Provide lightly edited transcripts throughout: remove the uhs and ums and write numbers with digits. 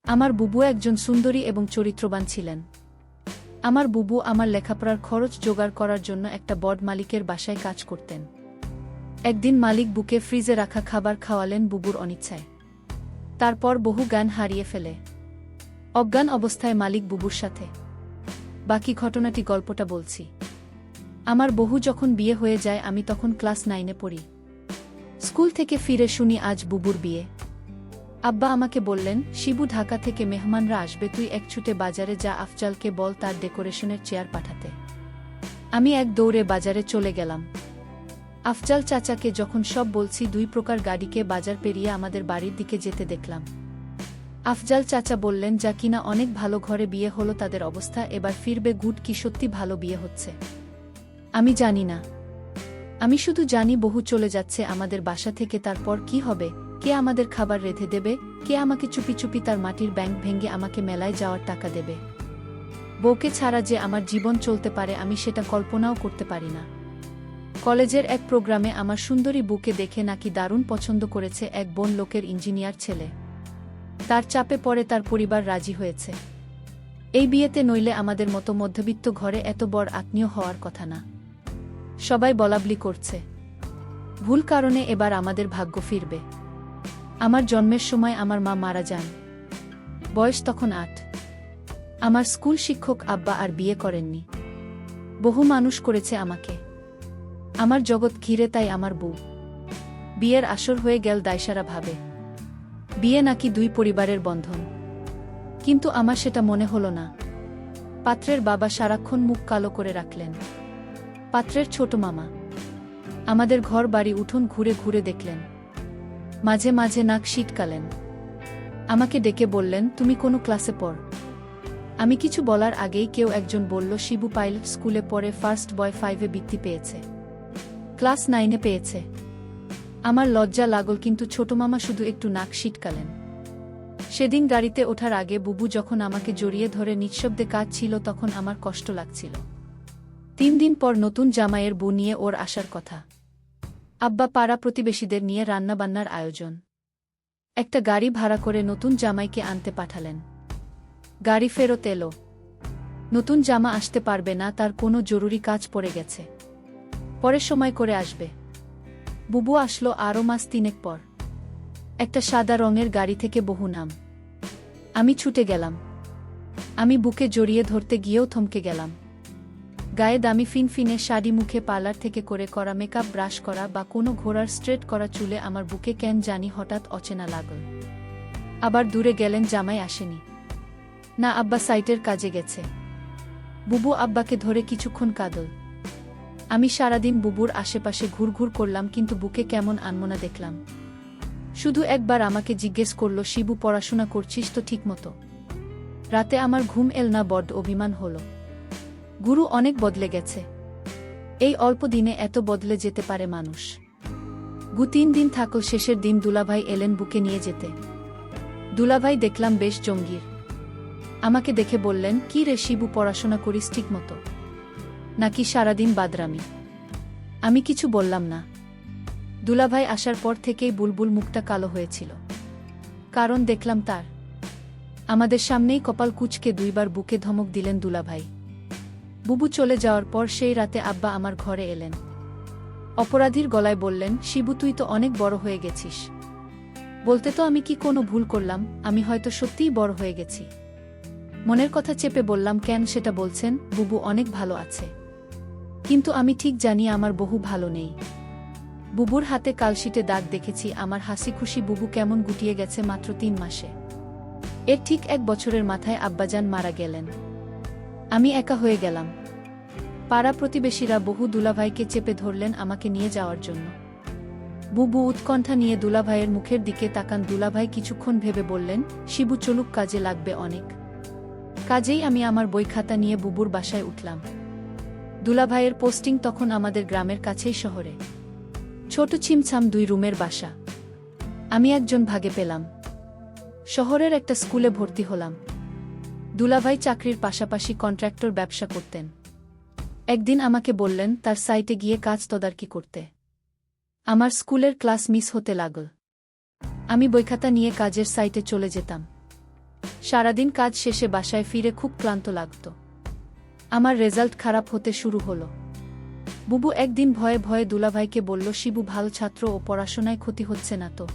আমার বুবু একজন সুন্দরী এবং চরিত্রবান ছিলেন। আমার বুবু আমার লেখাপড়ার খরচ জোগাড় করার জন্য একটা বড় মালিকের বাসায় কাজ করতেন। একদিন মালিক বুকে ফ্রিজে রাখা খাবার খাওয়ালেন বুবুর অনিচ্ছায়। তারপর বহু জ্ঞান হারিয়ে ফেলে অজ্ঞান অবস্থায় মালিক বুবুর সাথে। বাকি ঘটনাটি গল্পটা বলছি। আমার বহু যখন বিয়ে হয়ে যায় আমি তখন ক্লাস 9-এ পড়ি। স্কুল থেকে ফিরে শুনি আজ বুবুর বিয়ে। আব্বা আমাকে বললেন, শিবু ঢাকা থেকে মেহমানরা আসবে, তুই এক ছুটে বাজারে যা, আফজালকে বল তার ডেকোরেশনের চেয়ার পাঠাতে। আমি এক দৌড়ে বাজারে চলে গেলাম। আফজাল চাচাকে যখন সব বলছি 2 প্রকার গাড়িকে বাজার পেরিয়ে আমাদের বাড়ির দিকে যেতে দেখলাম। আফজাল চাচা বললেন, যা কিনা অনেক ভালো ঘরে বিয়ে হলো তাদের অবস্থা এবার ফিরবে গুড, কি সত্যি ভালো বিয়ে হচ্ছে? আমি জানি না, আমি শুধু জানি বহু চলে যাচ্ছে আমাদের বাসা থেকে। তারপর কি হবে? কে আমাদের খাবার রেঁধে দেবে? কে আমাকে চুপি চুপি তার মাটির ব্যাংক ভেঙে আমাকে মেলায় যাওয়ার টাকা দেবে? বউকে ছাড়া যে আমার জীবন চলতে পারে আমি সেটা কল্পনাও করতে পারি না। কলেজের এক প্রোগ্রামে আমার সুন্দরী বুকে দেখে নাকি দারুণ পছন্দ করেছে এক বন লোকের ইঞ্জিনিয়ার ছেলে। তার চাপে পড়ে তার পরিবার রাজি হয়েছে এই বিয়েতে, নইলে আমাদের মতো মধ্যবিত্ত ঘরে এত বড় আত্মীয় হওয়ার কথা না। সবাই বলাবলি করছে ভুল কারণে এবার আমাদের ভাগ্য ফিরবে। আমার জন্মের সময় আমার মা মারা যান, বয়স তখন 8। আমার স্কুল শিক্ষক আব্বা আর বিয়ে করেননি, বহু মানুষ করেছে আমাকে। আমার জগৎ ঘিরে তাই আমার বউ। বিয়ের আসর হয়ে গেল দায়সারা ভাবে, বিয়ে নাকি 2 পরিবারের বন্ধন, কিন্তু আমার সেটা মনে হলো না। পাত্রের বাবা সারাক্ষণ মুখ কালো করে রাখলেন। পাত্রের ছোট মামা আমাদের ঘর বাড়ি উঠোন ঘুরে ঘুরে দেখলেন, মাঝে মাঝে নাক সিটকালেন। আমাকে ডেকে বললেন, তুমি কোনো ক্লাসে পড়? আমি কিছু বলার আগেই কেউ একজন বলল, শিবু পাইলট স্কুলে পড়ে, ফার্স্ট বয় 5-এ বৃত্তি পেয়েছে, ক্লাস 9-এ পেয়েছে। আমার লজ্জা লাগল, কিন্তু ছোট মামা শুধু একটু নাক সিটকালেন। সেদিন গাড়িতে ওঠার আগে বুবু যখন আমাকে জড়িয়ে ধরে নিঃশব্দে কাঁদছিল তখন আমার কষ্ট লাগছিল। 3 দিন পর নতুন জামাইয়ের বউ নিয়ে ওর আসার কথা। আব্বা পাড়া প্রতিবেশীদের নিয়ে রান্নাবান্নার আয়োজন। একটা গাড়ি ভাড়া করে নতুন জামাইকে আনতে পাঠালেন। গাড়ি ফেরত এলো, নতুন জামা আসতে পারবে না, তার কোনো জরুরি কাজ পড়ে গেছে, পরে সময় করে আসবে। বুবু আসলো আরও মাস 3 পর। একটা সাদা রঙের গাড়ি থেকে বহু নাম। আমি ছুটে গেলাম। আমি বুকে জড়িয়ে ধরতে গিয়েও থমকে গেলাম। গায়ে দামি ফিনফিনে শাড়ি, মুখে পার্লার থেকে করে করা মেকআপ, ব্রাশ করা বা কোনো ঘোড়ার স্ট্রেট করা চুলে আমার বুকে কেন জানি হঠাৎ অচেনা লাগল। আবার দূরে গেলেন, জামাই আসেনি না, আব্বা সাইটের কাজে গেছে। বুবু আব্বাকে ধরে কিছুক্ষণ কাঁদল। আমি সারাদিন বুবুর আশেপাশে ঘুরঘুর করলাম, কিন্তু বুকে কেমন আনমনা দেখলাম। শুধু একবার আমাকে জিজ্ঞেস করল, শিবু পড়াশোনা করছিস তো ঠিক মতো? রাতে আমার ঘুম এল না, বড্ড অভিমান হলো। গুরু অনেক বদলে গেছে, এই অল্প দিনে এত বদলে যেতে পারে মানুষ। 3 দিন থাকল, শেষের দিন দুলাভাই এলেন বুকে নিয়ে যেতে। দুলাভাই দেখলাম বেশ জঙ্গির। আমাকে দেখে বললেন, কি রে শিবু, পড়াশোনা করিস ঠিক মতো নাকি সারাদিন বাদরামি? আমি কিছু বললাম না। দুলাভাই আসার পর থেকেই বুলবুল মুখটা কালো হয়েছিল, কারণ দেখলাম তার। আমাদের সামনেই কপাল কুঁচকে 2 বার বুকে ধমক দিলেন দুলাভাই। বুবু চলে যাওয়ার পর সেই রাতে আব্বা আমার ঘরে এলেন। অপরাধীর গলায় বললেন, শিবু তুই তো অনেক বড় হয়ে গেছিস। বলতে তো আমি কি কোনো ভুল করলাম? আমি হয়তো সত্যিই বড় হয়ে গেছি। মনের কথা চেপে বললাম, কেন সেটা বলছেন? বুবু অনেক ভালো আছে, কিন্তু আমি ঠিক জানি আমার বহু ভালো নেই। বুবুর হাতে কালশিটে দাগ দেখেছি। আমার হাসি খুশি বুবু কেমন গুটিয়ে গেছে মাত্র 3 মাসে। এর ঠিক 1 বছরের মাথায় আব্বাজান মারা গেলেন। আমি একা হয়ে গেলাম। পাড়া প্রতিবেশীরা বহু দুলাভাইকে চেপে ধরলেন আমাকে নিয়ে যাওয়ার জন্য। বুবু উৎকণ্ঠা নিয়ে দুলাভাইয়ের মুখের দিকে তাকান। দুলাভাই কিছুক্ষণ ভেবে বললেন, শিবু চলুক, কাজে লাগবে অনেক। কাজেই আমি আমার বই খাতা নিয়ে বুবুর বাসায় উঠলাম। দুলাভাইয়ের পোস্টিং তখন আমাদের গ্রামের কাছেই শহরে। ছোট ছিমছাম 2 রুমের বাসা। আমি একজন ভাগে পেলাম। শহরের একটা স্কুলে ভর্তি হলাম। দুলাভাই চাকরির পাশাপাশি কন্ট্রাক্টর ব্যবসা করতেন। একদিন আমাকে বললেন তার সাইটে গিয়ে কাজ তদারকি করতে। আমার স্কুলের ক্লাস মিস হতে লাগল। আমি বইখাতা নিয়ে কাজের সাইটে চলে যেতাম। সারাদিন কাজ শেষে বাসায় ফিরে খুব ক্লান্ত লাগত। আমার রেজাল্ট খারাপ হতে শুরু হলো। বুবু একদিন ভয়ে ভয়ে দুলাভাইকে বলল, শিবু ভালো ছাত্র ও পড়াশোনায় ক্ষতি হচ্ছে না তো?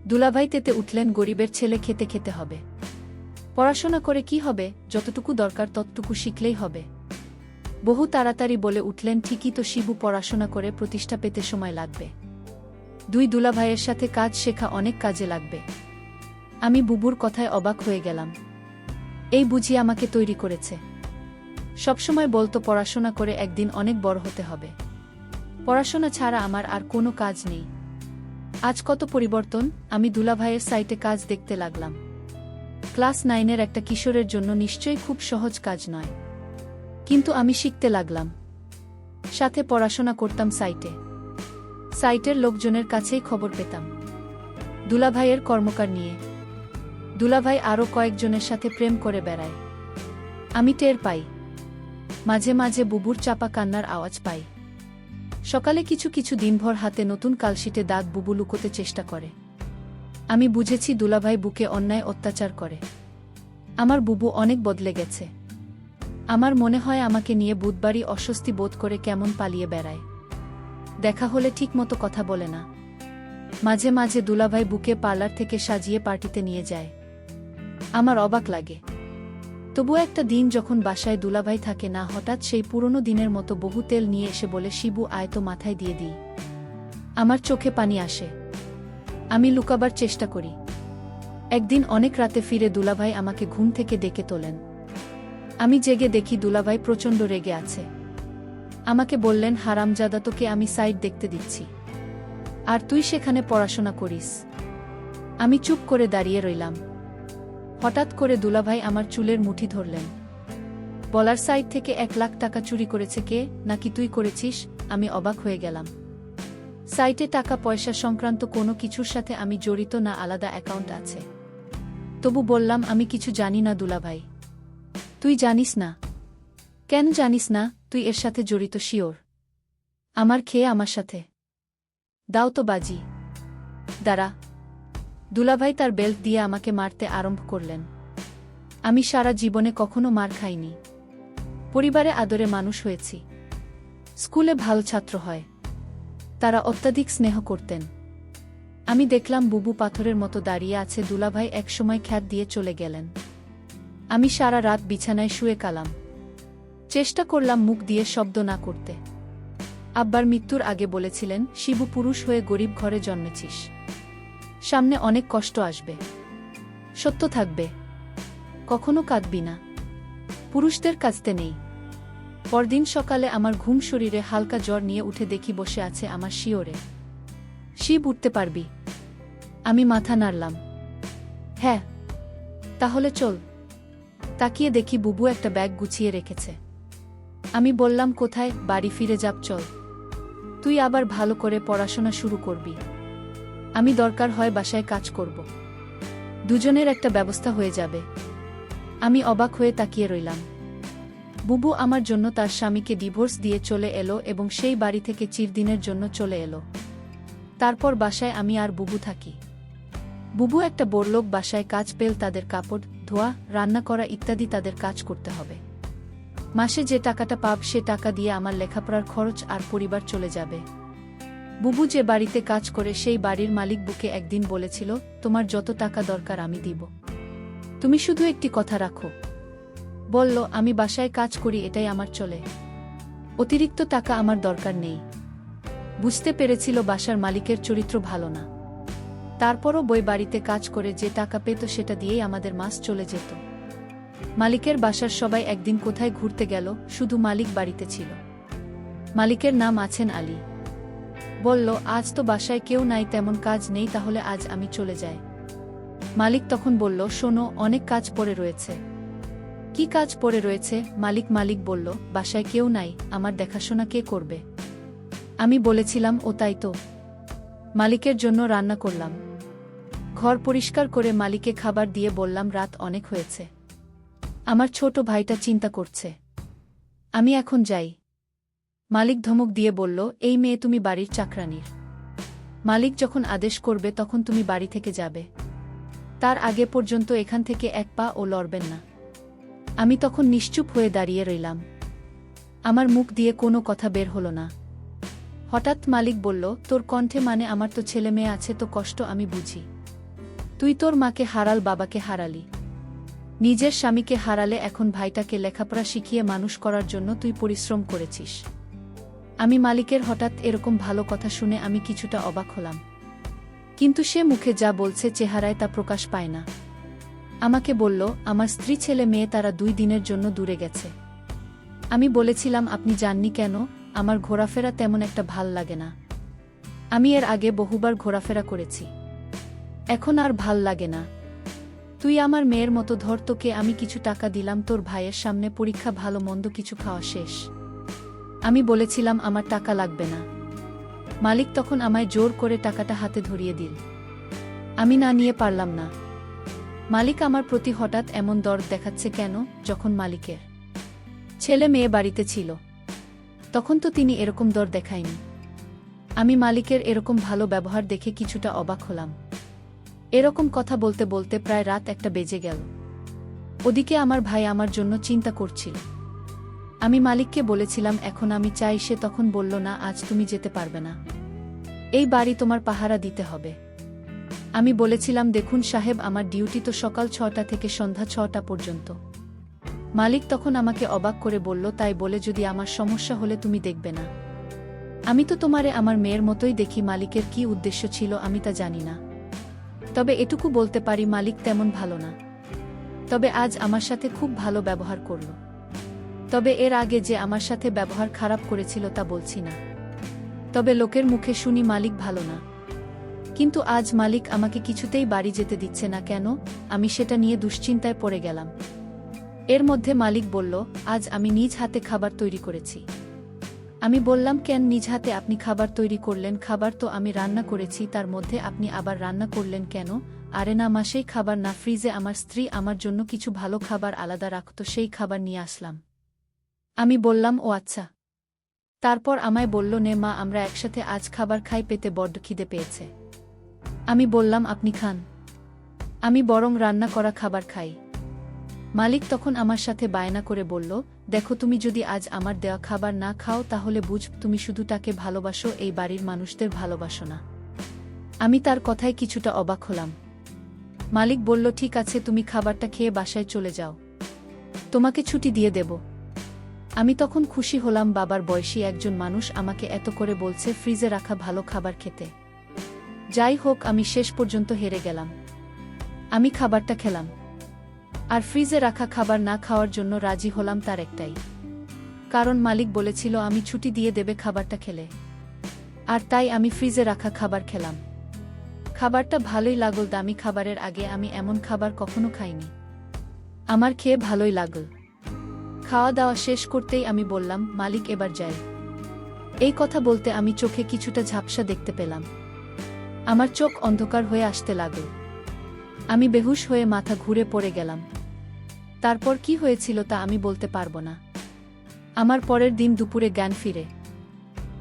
দুলাভাই তেতে উঠলেন, গরিবের ছেলে খেতে খেতে হবে। পড়াশোনা করে কি হবে, যতটুকু দরকার ততটুকু শিখলেই হবে। বহু তাড়াতাড়ি বলে উঠলেন, ঠিকই তো শিবু, পড়াশোনা করে প্রতিষ্ঠা পেতে সময় লাগবে। দুই দুলাভাইয়ের সাথে কাজ শেখা অনেক কাজে লাগবে। আমি বুবুর কথায় অবাক হয়ে গেলাম। এই বুঝি আমাকে তৈরি করেছে। সবসময় বলতো পড়াশোনা করে একদিন অনেক বড় হতে হবে। পড়াশোনা ছাড়া আমার আর কোনো কাজ নেই। আজ কত পরিবর্তন। আমি দুলাভাইয়ের সাইটে কাজ দেখতে লাগলাম। ক্লাস 9-এর একটা কিশোরের জন্য নিশ্চয়ই খুব সহজ কাজ নয়, কিন্তু আমি শিখতে লাগলাম। সাথে পড়াশোনা করতাম সাইটে। সাইটের লোকজনের কাছেই খবর পেতাম দুলাভাইয়ের কর্মকার নিয়ে। দুলাভাই আরও কয়েকজনের সাথে প্রেম করে বেড়ায়। আমি টের পাই। মাঝে মাঝে বুবুর চাপা কান্নার আওয়াজ পাই। সকালে কিছু কিছু দিনভর হাতে নতুন কালশিটে দাগ বুবু লুকোতে চেষ্টা করে। আমি বুঝেছি দুলাভাই বুকে অন্যায় অত্যাচার করে। আমার বুবু অনেক বদলে গেছে। আমার মনে হয় আমাকে নিয়ে বুধবারই অস্বস্তি বোধ করে কেমন পালিয়ে বেড়ায়। দেখা হলে ঠিকমতো কথা বলে না। মাঝে মাঝে দুলাভাই বুকে পার্লার থেকে সাজিয়ে পার্টিতে নিয়ে যায়। আমার অবাক লাগে। তবু একটা দিন যখন বাসায় দুলাভাই থাকে না, হঠাৎ সেই পুরনো দিনের মতো বহু তেল নিয়ে এসে বলে, শিবু আয় তো মাথায় দিয়ে দিই। আমার চোখে পানি আসে। আমি লুকাবার চেষ্টা করি। একদিন অনেক রাতে ফিরে দুলাভাই আমাকে ঘুম থেকে ডেকে তোলেন। আমি জেগে দেখি দুলাভাই প্রচণ্ড রেগে আছে। আমাকে বললেন, হারামজাদা, তোকে আমি সাইট দেখতে দিচ্ছি, আর তুই সেখানে পড়াশোনা করিস। আমি চুপ করে দাঁড়িয়ে রইলাম। হঠাৎ করে দুলাভাই আমার চুলের মুঠি ধরলেন। বলার, সাইট থেকে 1 লাখ টাকা চুরি করেছে কে? নাকি তুই করেছিস? আমি অবাক হয়ে গেলাম। সাইটে টাকা পয়সা সংক্রান্ত কোনো কিছুর সাথে আমি জড়িত না, আলাদা অ্যাকাউন্ট আছে। তবু বললাম, আমি কিছু জানি না দুলাভাই। তুই জানিস না? কেন জানিস না? তুই এর সাথে জড়িত শিওর? আমার খেয়ে আমার সাথে দাও তো বাজি। দাঁড়া। দুলাভাই তার বেল্ট দিয়ে আমাকে মারতে আরম্ভ করলেন। আমি সারা জীবনে কখনো মার খাইনি। পরিবারে আদরে মানুষ হয়েছি। স্কুলে ভালো ছাত্র হয়। তারা অত্যাধিক স্নেহ করতেন। আমি দেখলাম বুবু পাথরের মতো দাঁড়িয়ে আছে। দুলাভাই একসময় খ্যাত দিয়ে চলে গেলেন। আমি সারা রাত বিছানায় শুয়ে কালাম। চেষ্টা করলাম মুখ দিয়ে শব্দ না করতে। আব্বার মৃত্যুর আগে বলেছিলেন, শিবু, পুরুষ হয়ে গরিব ঘরে জন্মেছিস। সামনে অনেক কষ্ট আসবে। সত্য থাকবে। কখনো কাঁদবি না। পুরুষদের কাঁদতে নেই। পরদিন সকালে আমার ঘুম শরীরে হালকা জ্বর নিয়ে উঠে দেখি বসে আছে আমার শিওরে। শিব, উঠতে পারবি? আমি মাথা নাড়লাম। হ্যাঁ। তাহলে চল। তাকিয়ে দেখি বুবু একটা ব্যাগ গুছিয়ে রেখেছে। আমি বললাম, কোথায়? বাড়ি ফিরে যাব, চল। তুই আবার ভালো করে পড়াশোনা শুরু করবি। আমি দরকার হয় বাসায় কাজ করব। দুজনের একটা ব্যবস্থা হয়ে যাবে। আমি অবাক হয়ে তাকিয়ে রইলাম। বুবু আমার জন্য তার স্বামীকে ডিভোর্স দিয়ে চলে এলো এবং সেই বাড়ি থেকে চিরদিনের জন্য চলে এলো। তারপর বাসায় আমি আর বুবু থাকি। বুবু একটা বড়লোক বাসায় কাজ পেল। তাদের কাপড় ধোয়া, রান্না করা ইত্যাদি তাদের কাজ করতে হবে। মাসে যে টাকাটা পাব সে টাকা দিয়ে আমার লেখাপড়ার খরচ আর পরিবার চলে যাবে। বুবু যে বাড়িতে কাজ করে সেই বাড়ির মালিক বুকে একদিন বলেছিল, তোমার যত টাকা দরকার আমি দিব, তুমি শুধু একটি কথা রাখো। বলল, আমি বাসায় কাজ করি, এটাই আমার চলে। অতিরিক্ত টাকা আমার দরকার নেই। বুঝতে পেরেছিল বাসার মালিকের চরিত্র ভালো না। তারপরও বই বাড়িতে কাজ করে যে টাকা পেত সেটা দিয়েই আমাদের মাস চলে যেত। মালিকের বাসার সবাই একদিন কোথায় ঘুরতে গেল, শুধু মালিক বাড়িতে ছিল। মালিকের নাম আছেন আলী। বলল, আজ তো বাসায় কেউ নাই, তেমন কাজ নেই, তাহলে আজ আমি চলে যাই। মালিক তখন বলল, শোনো, অনেক কাজ পড়ে রয়েছে। কি কাজ পড়ে রয়েছে? মালিক বলল, বাসায় কেউ নাই, আমার দেখাশোনা কে করবে? আমি বলেছিলাম, ও তাই তো। মালিকের জন্য রান্না করলাম। ঘর পরিষ্কার করে মালিককে খাবার দিয়ে বললাম, রাত অনেক হয়েছে, আমার ছোট ভাইটা চিন্তা করছে, আমি এখন যাই। মালিক ধমক দিয়ে বলল, এই মেয়ে তুমি বাড়ির চাকরানির। মালিক যখন আদেশ করবে তখন তুমি বাড়ি থেকে যাবে। তার আগে পর্যন্ত এখান থেকে এক পা ও লড়বেন না। আমি তখন নিশ্চুপ হয়ে দাঁড়িয়ে রইলাম। আমার মুখ দিয়ে কোনো কথা বের হলো না। হঠাৎ মালিক বলল, তোর কণ্ঠে মানে আমার তো ছেলে মেয়ে আছে, তো কষ্ট আমি বুঝি। তুই তোর মাকে হারাল, বাবাকে হারালি, নিজের স্বামীকে হারালে, এখন ভাইটাকে লেখাপড়া শিখিয়ে মানুষ করার জন্য তুই পরিশ্রম করেছিস। আমি মালিকের হঠাৎ এরকম ভালো কথা শুনে আমি কিছুটা অবাক হলাম। কিন্তু সে মুখে যা বলছে চেহারায় তা প্রকাশ পায় না। আমাকে বলল, আমার স্ত্রী ছেলে মেয়ে তারা 2 দিনের জন্য দূরে গেছে। আমি বলেছিলাম, আপনি যাননি কেন? আমার ঘোরাফেরা তেমন একটা ভাল লাগে না। আমি এর আগে বহুবার ঘোরাফেরা করেছি, এখন আর ভাল লাগে না। তুই আমার মেয়ের মতো ধর, তোকে আমি কিছু টাকা দিলাম তোর ভাইয়ের সামনে, পরীক্ষা ভালো মন্দ কিছু খাওয়া শেষ। আমি বলেছিলাম আমার টাকা লাগবে না। মালিক তখন আমায় জোর করে টাকাটা হাতে ধরিয়ে দিল। আমি না নিয়ে পারলাম না। মালিক আমার প্রতি হঠাৎ এমন দরদ দেখাচ্ছে কেন? যখন মালিকের ছেলে মেয়ে বাড়িতে ছিল তখন তো তিনি এরকম দর দেখায়নি। আমি মালিকের এরকম ভালো ব্যবহার দেখে কিছুটা অবাক হলাম। এরকম কথা বলতে বলতে প্রায় রাত 1টা বেজে গেল। ওদিকে আমার ভাই আমার জন্য চিন্তা করছিল। আমি মালিককে বলেছিলাম এখন আমি চাই, সে তখন বলল, না, আজ তুমি যেতে পারবে না, এই বাড়ি তোমার পাহারা দিতে হবে। আমি বলেছিলাম, দেখুন সাহেব, আমার ডিউটি তো সকাল 6টা থেকে সন্ধ্যা 6টা পর্যন্ত। মালিক তখন আমাকে অবাক করে বলল, তাই বলে যদি আমার সমস্যা হলে তুমি দেখবে না? আমি তো তোমারে আমার মেয়ের মতোই দেখি। মালিকের কি উদ্দেশ্য ছিল আমি তা জানি না, তবে এটুকু বলতে পারি মালিক তেমন ভালো না। তবে আজ আমার সাথে খুব ভালো ব্যবহার করল। তবে এর আগে যে আমার সাথে ব্যবহার খারাপ করেছিল তা বলছি না, তবে লোকের মুখে শুনি মালিক ভালো না। কিন্তু আজ মালিক আমাকে কিছুতেই বাড়ি যেতে দিচ্ছে না কেন? আমি সেটা নিয়ে দুশ্চিন্তায় পড়ে গেলাম। এর মধ্যে মালিক বলল, আজ আমি নিজ হাতে খাবার তৈরি করেছি। আমি বললাম, কেন নিজ হাতে আপনি খাবার তৈরি করলেন? খাবার তো আমি রান্না করেছি, তার মধ্যে আপনি আবার রান্না করলেন কেন? আরে না মা, সেই খাবার না, ফ্রিজে আমার স্ত্রী আমার জন্য কিছু ভালো খাবার আলাদা রাখত, সেই খাবার নিয়ে আসলাম। আমি বললাম, ও আচ্ছা। তারপর আমায় বলল, নে মা, আমরা একসাথে আজ খাবার খাই, পেতে বড্ড খিদে পেয়েছে। আমি বললাম, আপনি খান, আমি বরং রান্না করা খাবার খাই। মালিক তখন আমার সাথে বায়না করে বলল, দেখো, তুমি যদি আজ আমার দেওয়া খাবার না খাও তাহলে বুঝ তুমি শুধু তাকে ভালোবাসো, এই বাড়ির মানুষদের ভালোবাসো না। আমি তার কথায় কিছুটা অবাক হলাম। মালিক বলল, ঠিক আছে, তুমি খাবারটা খেয়ে বাসায় চলে যাও, তোমাকে ছুটি দিয়ে দেব। আমি তখন খুশি হলাম, বাবার বয়সী একজন মানুষ আমাকে এত করে বলছে ফ্রিজে রাখা ভালো খাবার খেতে। যাই হোক, আমি শেষ পর্যন্ত হেরে গেলাম। আমি খাবারটা খেলাম, আর ফ্রিজে রাখা খাবার না খাওয়ার জন্য রাজি হলাম তার একটাই কারণ, মালিক বলেছিল আমি ছুটি দিয়ে দেবে খাবারটা খেলে। আর তাই আমি ফ্রিজে রাখা খাবার খেলাম। খাবারটা ভালোই লাগল, দামি খাবারের আগে আমি এমন খাবার কখনো খাইনি। আমার খেয়ে ভালোই লাগল। খাওয়া দাওয়া শেষ করতেই আমি বললাম, মালিক এবার যাই। এই কথা বলতে আমি চোখে কিছুটা ঝাপসা দেখতে পেলাম। আমার চোখ অন্ধকার হয়ে আসতে লাগল। আমি বেহুশ হয়ে মাথা ঘুরে পড়ে গেলাম। তারপর কি হয়েছিল তা আমি বলতে পারবো না। আমার পরের দিন দুপুরে জ্ঞান ফিরে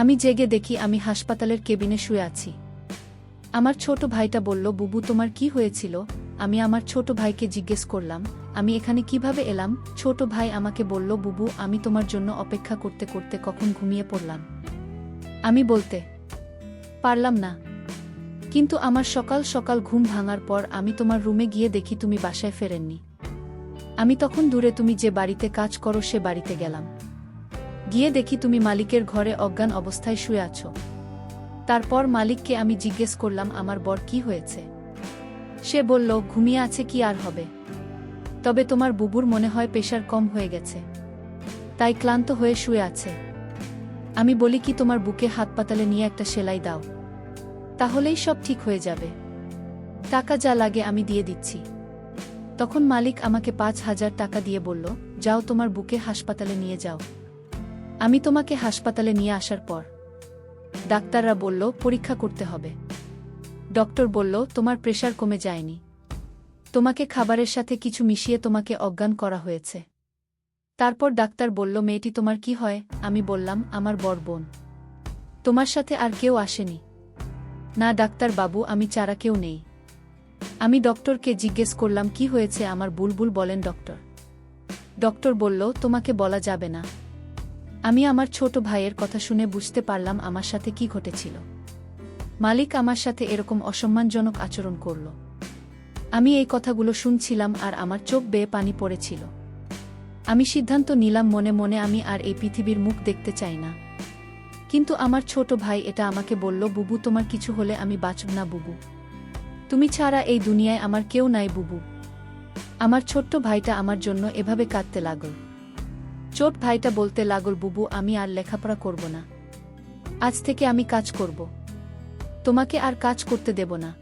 আমি জেগে দেখি আমি হাসপাতালের কেবিনে শুয়ে আছি। আমার ছোট ভাইটা বলল, বুবু, তোমার কি হয়েছিল? আমি আমার ছোট ভাইকে জিজ্ঞেস করলাম, আমি এখানে কিভাবে এলাম? ছোট ভাই আমাকে বলল, বুবু, আমি তোমার জন্য অপেক্ষা করতে করতে কখন ঘুমিয়ে পড়লাম। আমি বলতে পারলাম না, কিন্তু আমার সকাল সকাল ঘুম ভাঙার পর আমি তোমার রুমে গিয়ে দেখি তুমি বাসায় ফেরেননি। আমি তখন দূরে তুমি যে বাড়িতে কাজ করো সে বাড়িতে গেলাম। গিয়ে দেখি তুমি মালিকের ঘরে অজ্ঞান অবস্থায় শুয়ে আছো। তারপর মালিককে আমি জিজ্ঞেস করলাম, আমার বর কি হয়েছে? সে বলল, ঘুমিয়ে আছে, কি আর হবে। তবে তোমার বুবুর মনে হয় প্রেশার কম হয়ে গেছে, তাই ক্লান্ত হয়ে শুয়ে আছে। আমি বলি কি, তোমার বুকে হাসপাতালে নিয়ে একটা সেলাই দাও, তাহলেই সব ঠিক হয়ে যাবে। টাকা যা লাগে আমি দিয়ে দিচ্ছি। তখন মালিক আমাকে 5,000 টাকা দিয়ে বলল, যাও তোমার বুকে হাসপাতালে নিয়ে যাও। আমি তোমাকে হাসপাতালে নিয়ে আসার পর ডাক্তাররা বলল পরীক্ষা করতে হবে। ডক্টর বলল, তোমার প্রেশার কমে যায়নি, তোমাকে খাবারের সাথে কিছু মিশিয়ে তোমাকে অজ্ঞান করা হয়েছে। তারপর ডাক্তার বলল, মেয়েটি তোমার কি হয়? আমি বললাম, আমার বড় বোন। তোমার সাথে আর কেউ আসেনি? না ডাক্তার বাবু, আমি ছাড়া কেউ নেই। আমি ডক্টরকে জিজ্ঞেস করলাম কি হয়েছে আমার বুলবুল বলেন ডক্টর। ডক্টর বলল তোমাকে বলা যাবে না। আমি আমার ছোট ভাইয়ের কথা শুনে বুঝতে পারলাম আমার সাথে কি ঘটেছিল। মালিক আমার সাথে এরকম অসম্মানজনক আচরণ করল। আমি এই কথাগুলো শুনছিলাম আর আমার চোখ বেয়ে পানি পড়েছিল। আমি সিদ্ধান্ত নিলাম মনে মনে আমি আর এই পৃথিবীর মুখ দেখতে চাই না। কিন্তু আমার ছোট ভাই এটা আমাকে বলল বুবু তোমার কিছু হলে আমি বাঁচব না বুবু। তুমি ছাড়া এই দুনিয়ায় আমার কেউ নাই বুবু। আমার ছোট্ট ভাইটা আমার জন্য এভাবে কাঁদতে লাগল। ছোট ভাইটা বলতে লাগল বুবু আমি আর লেখাপড়া করব না। আজ থেকে আমি কাজ করব। তোমাকে আর কাজ করতে দেব না।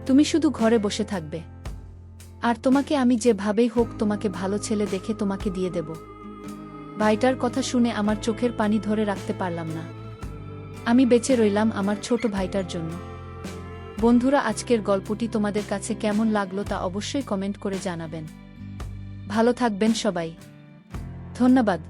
তুমি শুধু ঘরে বসে থাকবে। আর তোমাকে আমি যেভাবেই হোক তোমাকে ভালো ছেলে দেখে তোমাকে দিয়ে দেব। ভাইটার কথা শুনে আমার চোখের পানি ধরে রাখতে পারলাম না। আমি বেঁচে রইলাম আমার ছোট ভাইটার জন্য। বন্ধুরা আজকের গল্পটি তোমাদের কাছে কেমন লাগলো তা অবশ্যই কমেন্ট করে জানাবেন। ভালো থাকবেন সবাই। ধন্যবাদ।